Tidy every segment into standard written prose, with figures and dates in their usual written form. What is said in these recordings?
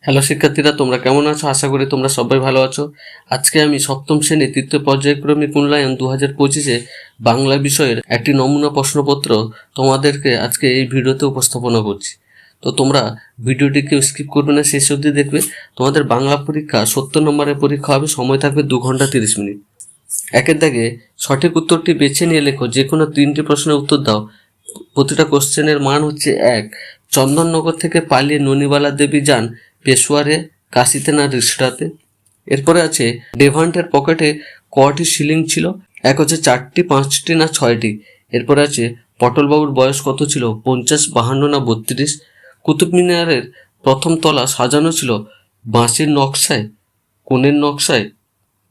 Hello শিক্ষার্থীরা, তোমরা কেমন আছো? আশা করি তোমরা সবাই ভালো আছো। আজকে আমি সপ্তম শ্রেণী তৃতীয় পর্যায়ক্রমিক মূল্যায়ন 2025 বাংলা বিষয়ের একটি নমুনা প্রশ্নপত্র তোমাদেরকে আজকে এই ভিডিওতে উপস্থাপনা করছি। তো তোমরা ভিডিওটি কেউ স্কিপ করবে না, শেষ অবধি দেখবে। তোমাদের বাংলা পরীক্ষা 70 নম্বরের পরীক্ষা হবে, সময় থাকবে 2 ঘন্টা 30 মিনিট। একের দাগে সঠিক উত্তরটি বেছে নিয়ে লেখো, যে কোনো 3টি প্রশ্নের উত্তর দাও। প্রতিটা কোশ্চেনের মান হচ্ছে 1। চন্দননগর থেকে পালিয়ে ননিবালা দেবী যান পেশোয়ারে, কাশিতে না রিসরাতে। এরপরে আছে ডেভান্টের পকেটে কটি শিলিং ছিল? 1 হচ্ছে 4টি, 5টি না 6টি। এরপরে আছে পটলবাবুর বয়স কত ছিল? 50, 52 না 32। কুতুব মিনারের প্রথম তলা সাজানো ছিল বাঁশির নকশায়, কোণের নকশায়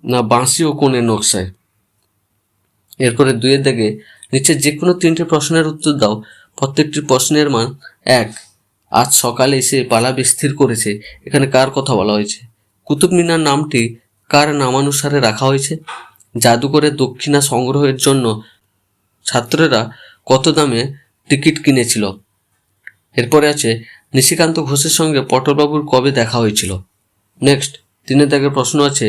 না বাঁশি ও কোণের নকশায়। এরপরে 2 দাগে নিচে যে কোনো 3টি প্রশ্নের উত্তর দাও। প্রত্যেকটি প্রশ্নের মান 1। আজ সকালে এসে পালাবে স্থির করেছে, এখানে কার কথা বলা হয়েছে? কুতুব মিনার নামটি কার নামানুসারে রাখা হয়েছে? জাদুঘরের দক্ষিণা সংগ্রহের জন্য ছাত্ররা কত দামে টিকিট কিনেছিল? এরপরে আছে নিশিকান্ত ঘোষের সঙ্গে পটলবাবুর কবে দেখা হয়েছিল? নেক্সট 3 দাগের প্রশ্ন আছে,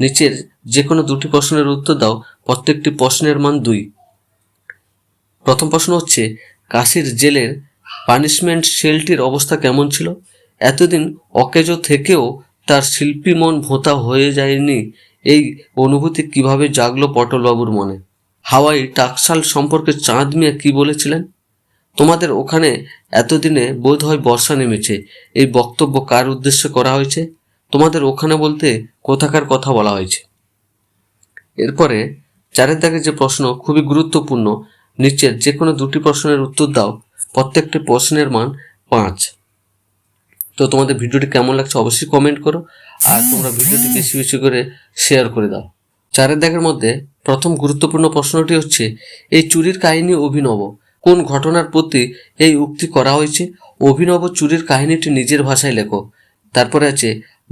নিচের যে কোনো 2টি প্রশ্নের উত্তর দাও। প্রত্যেকটি প্রশ্নের মান 2। প্রথম প্রশ্ন হচ্ছে, কাশীর জেলের পানিশমেন্ট সেলটির অবস্থা কেমন ছিল? এতদিন অকেজো থেকেও তার শিল্পী মন ভোঁতা হয়ে যায়নি, এই অনুভূতি কিভাবে জাগলো পটলবাবুর মনে? হাওয়াই টাকশাল সম্পর্কে চাঁদ মিয়া কি বলেছিলেন? তোমাদের ওখানে এতদিনে বোধ হয় বর্ষা নেমেছে, এই বক্তব্য কার উদ্দেশ্যে করা হয়েছে? তোমাদের ওখানে বলতে কোথাকার কথা বলা হয়েছে? এরপরে 4 দাগে যে প্রশ্ন খুবই গুরুত্বপূর্ণ, নিচের যে কোনো 2টি প্রশ্নের উত্তর দাও। প্রত্যেকটি প্রশ্নের মান 5। তো তোমাদের ভিডিওটি কেমন লাগছে অবশ্যই কমেন্ট করো, আর তোমরা ভিডিওটি বেশি বেশি করে শেয়ার করে দাও। 4 দাগের মধ্যে প্রথম গুরুত্বপূর্ণ প্রশ্নটি হচ্ছে, এই চুরির কাহিনী অভিনব। কোন ঘটনার প্রতি এই উক্তি করা হয়েছে? অভিনব চুরির কাহিনীটি নিজের ভাষায় লেখো। তারপরে আছে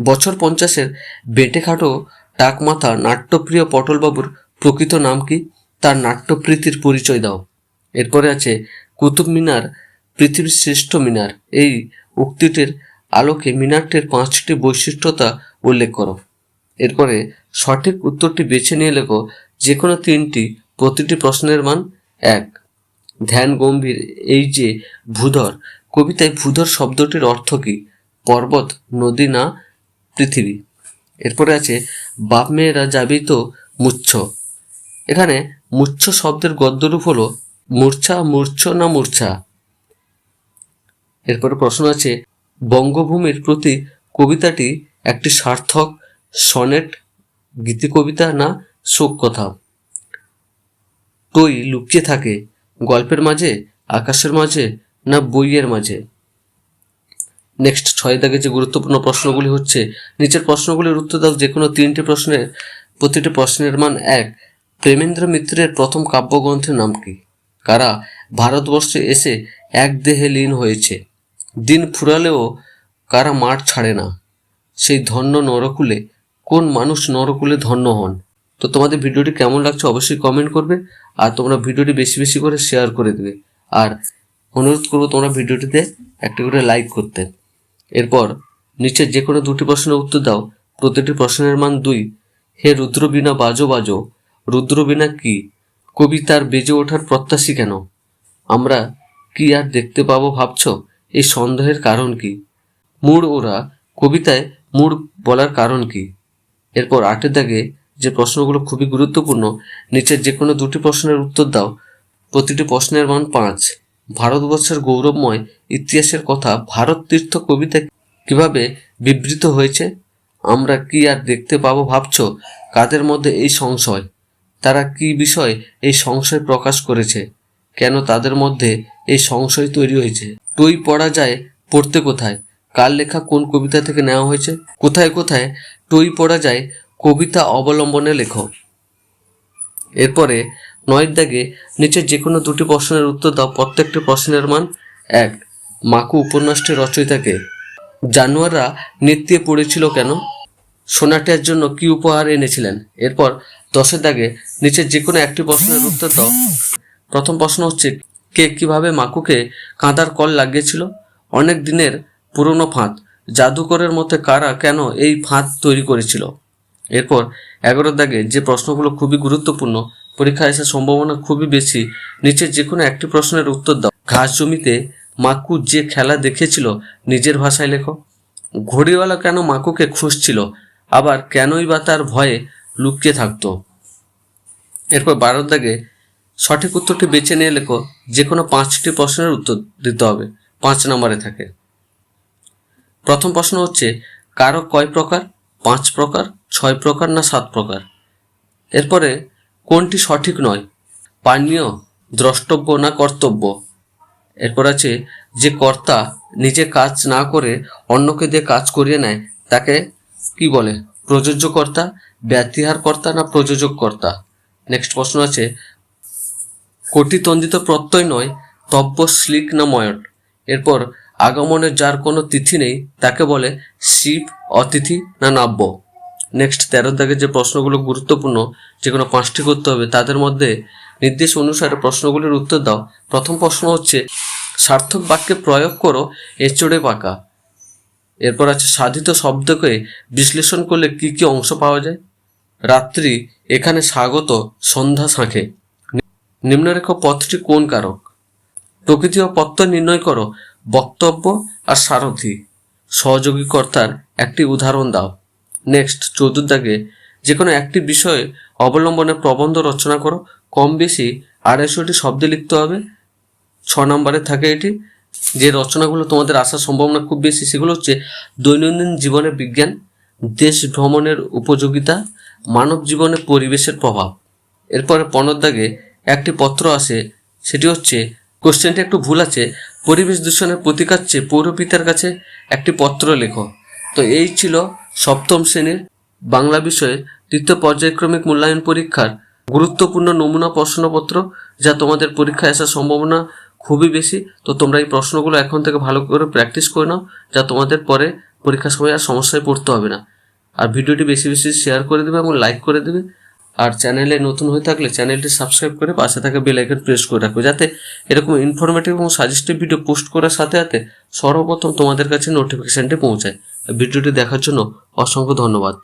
বছর 50-এর বেঁটেখাটো টাকমাথা নাট্যপ্রিয় পটলবাবুর প্রকৃত নাম কি? তার নাট্যপ্রীতির পরিচয় দাও। এরপরে আছে কুতুব মিনার পৃথিবীর শ্রেষ্ঠ মিনার, এই উক্তিটির আলোকে মিনারটির 5টি বৈশিষ্ট্যতা উল্লেখ করো। এরপরে সঠিক উত্তরটি বেছে নিয়ে লেখো, যে কোনো 3টি, প্রতিটি প্রশ্নের মান 1। ধ্যান গম্ভীর এই যে ভূধর, কবিতায় ভূধর শব্দটির অর্থ কি? পর্বত, নদী না পৃথিবী। এরপরে আছে বাপ মেয়েরা যাবি তো মুচ্ছ, এখানে মুচ্ছ শব্দের গদ্যরূপ হলো মূর্ছা, মূর্ছ না মূর্ছা। এরপরে প্রশ্ন আছে, বঙ্গভূমির প্রতি কবিতাটি একটি সার্থক সনেট, গীতি কবিতা না শোক কথা? টই লুকিয়ে থাকে গল্পের মাঝে, আকাশের মাঝে না বইয়ের মাঝে? নেক্সট 6 দাগে যে গুরুত্বপূর্ণ প্রশ্নগুলি হচ্ছে, নিচের প্রশ্নগুলির উত্তর দাও। যে কোনো 3টি প্রশ্নের, প্রতিটি প্রশ্নের মান 1। প্রেমেন্দ্র মিত্রের প্রথম কাব্যগ্রন্থের নাম কি? কারা ভারতবর্ষে এসে এক দেহে লীন হয়েছে? দিন ফুরালেও কারা মাঠ ছাড়ে না? সেই ধন্য নরকুলে, কোন মানুষ নরকুলে ধন্য হন? তো তোমাদের ভিডিওটি কেমন লাগছে অবশ্যই কমেন্ট করবে, আর তোমরা ভিডিওটি বেশি বেশি করে শেয়ার করে দেবে, আর অনুরোধ করবো তোমরা ভিডিওটিতে একটা করে লাইক করতে। এরপর নিচের যে কোনো 2টি প্রশ্নের উত্তর দাও। প্রতিটি প্রশ্নের মান 2। হে রুদ্রবীণা বাজো বাজো, রুদ্রবীণা কি? কবিতার বেজে ওঠার প্রত্যাশী কেন? আমরা কি আর দেখতে পাবো ভাবছ? এই সন্দেহের কারণ কি? মুড় ওরা, কবিতায় মুড় বলার কারণ কি? এরপর 8 দাগে যে প্রশ্নগুলো খুবই গুরুত্বপূর্ণ, নিচের যে কোনো 2টি প্রশ্নের উত্তর দাও। প্রতিটি প্রশ্নের মান 5। ভারতবর্ষের গৌরবময় ইতিহাসের কথা ভারত তীর্থ কবিতা কিভাবে বিবৃত হয়েছে? আমরা কি আর দেখতে পাবো ভাবছ? কাদের মধ্যে এই সংশয়? তারা কি বিষয় এই সংশয় প্রকাশ করেছে? কেন তাদের মধ্যে এই সংশয় তৈরি হয়েছে? টই পড়া যায় পড়তে কোথায়? কার লেখা কোন কবিতা থেকে নেওয়া হয়েছে? কোথায় কোথায় টই পড়া যায় কবিতা অবলম্বনে লেখো। এরপরে 9 দাগে নিচের যে কোনো 2টি প্রশ্নের উত্তর দাও। প্রত্যেকটি প্রশ্নের মান 1। মাকু উপন্যাসটির রচয়িতাকে? জানোয়াররা নৃত্যে পড়েছিল কেন? সোনাটিয়ার জন্য কি উপহার এনেছিলেন? এরপর 10 দাগে নিচের যে কোনো একটি প্রশ্নের উত্তর দাও। প্রথম প্রশ্ন হচ্ছে, কে কিভাবে মাকুকে কাঁদার কল লাগিয়েছিল? অনেক দিনের পুরনো ফাঁদ, জাদুকরের মতে কারা কেন এই ফাঁদ তৈরি করেছিল? এরপর 11 দাগে যে প্রশ্নগুলো খুবই গুরুত্বপূর্ণ, পরীক্ষায় আসার সম্ভাবনা খুবই বেশি, নিচে যে কোনো একটি প্রশ্নের উত্তর দাও। ঘাস জমিতে মাকু যে খেলা দেখেছিল নিজের ভাষায় লেখো। ঘড়িওয়ালা কেন মাকুকে খুঁজছিল, আবার কেনই বা তার ভয়ে লুকিয়ে থাকতো? এরপর 12 দাগে সঠিক উত্তরটি বেছে নিয়ে লেখো। যে কোনো 5টি প্রশ্নের উত্তর দিতে হবে, 5 নম্বরে থাকে। প্রথম প্রশ্ন হচ্ছে, কারক কয় প্রকার? 5 প্রকার, 6 প্রকার না 7 প্রকার? এরপরে কোনটি সঠিক নয়? পানীয়, দ্রষ্টব্য না কর্তব্য? এরপর আছে, যে কর্তা নিজে কাজ না করে অন্যকে দিয়ে কাজ করিয়ে নেয় তাকে কি বলে? প্রযোজ্য কর্তা, ব্যতিহার কর্তা না প্রযোজক কর্তা? নেক্সট প্রশ্ন আছে, কোটিতন্দিত প্রত্যয় নয় তব্য শ্লিক না ময়ট? এরপর আগমনের যার কোনো তিথি নেই তাকে বলে শিব, অতিথি না নাব্য? নেক্সট 13 দাগে যে প্রশ্নগুলো গুরুত্বপূর্ণ, যে কোনো 5টি করতে হবে, তাদের মধ্যে নির্দেশ অনুসারে প্রশ্নগুলির উত্তর দাও। প্রথম প্রশ্ন হচ্ছে, সার্থক বাক্যে প্রয়োগ করো এচড়ে পাকা। এরপর আছে, সাধিত শব্দকে বিশ্লেষণ করলে কি কি অংশ পাওয়া যায়? রাত্রি এখানে স্বাগত, সন্ধ্যা শাঁখে। নিম্নরেখ পথটি কোন কারক? প্রকৃতি ও প্রত্যয় নির্ণয় করো, বক্তব্য আর সারথি। সহযোগী কর্তার একটি উদাহরণ দাও। নেক্সট 14 দাগে যে কোনো একটি বিষয়ে অবলম্বনে প্রবন্ধ রচনা করো। কম বেশি 250টি শব্দে লিখতে হবে, 6 নম্বরে থাকে এটি। যে রচনাগুলো তোমাদের আসার সম্ভাবনা খুব বেশি সেগুলো হচ্ছে দৈনন্দিন জীবনের বিজ্ঞান, দেশ ভ্রমণের উপযোগিতা, মানব জীবনে পরিবেশের প্রভাব। এরপরে 15 দাগে একটি পত্র আসে, সেটি হচ্ছে, কোশ্চেনটা একটু ভুল আছে, পরিবেশ দূষণের প্রতিকার চেয়ে পৌরপিতার কাছে একটি পত্র লেখো। তো এই ছিল সপ্তম শ্রেণীর বাংলা বিষয়ের তৃতীয় পর্যায়ক্রমিক মূল্যায়ন পরীক্ষার গুরুত্বপূর্ণ নমুনা প্রশ্নপত্র, যা তোমাদের পরীক্ষায় আসার সম্ভাবনা খুবই বেশি। তো তোমরা এই প্রশ্নগুলো এখন থেকে ভালো করে প্র্যাকটিস করে নাও, যা তোমাদের পরে পরীক্ষার সময় আর সমস্যায় পড়তে হবে না। আর ভিডিওটি বেশি বেশি শেয়ার করে দেবে এবং লাইক করে দেবে। আর চ্যানেলে নতুন হয়ে থাকলে চ্যানেলটি সাবস্ক্রাইব করে পাশে থাকা বেল আইকন প্রেস করে রাখবে, যাতে এরকম ইনফরমেটিভ এবং সাজেস্টিভ ভিডিও পোস্ট করার সাথে সাথে সর্বপ্রথম তোমাদের কাছে নোটিফিকেশনটি পৌঁছায়। ভিডিওটি দেখার জন্য অসংখ্য ধন্যবাদ।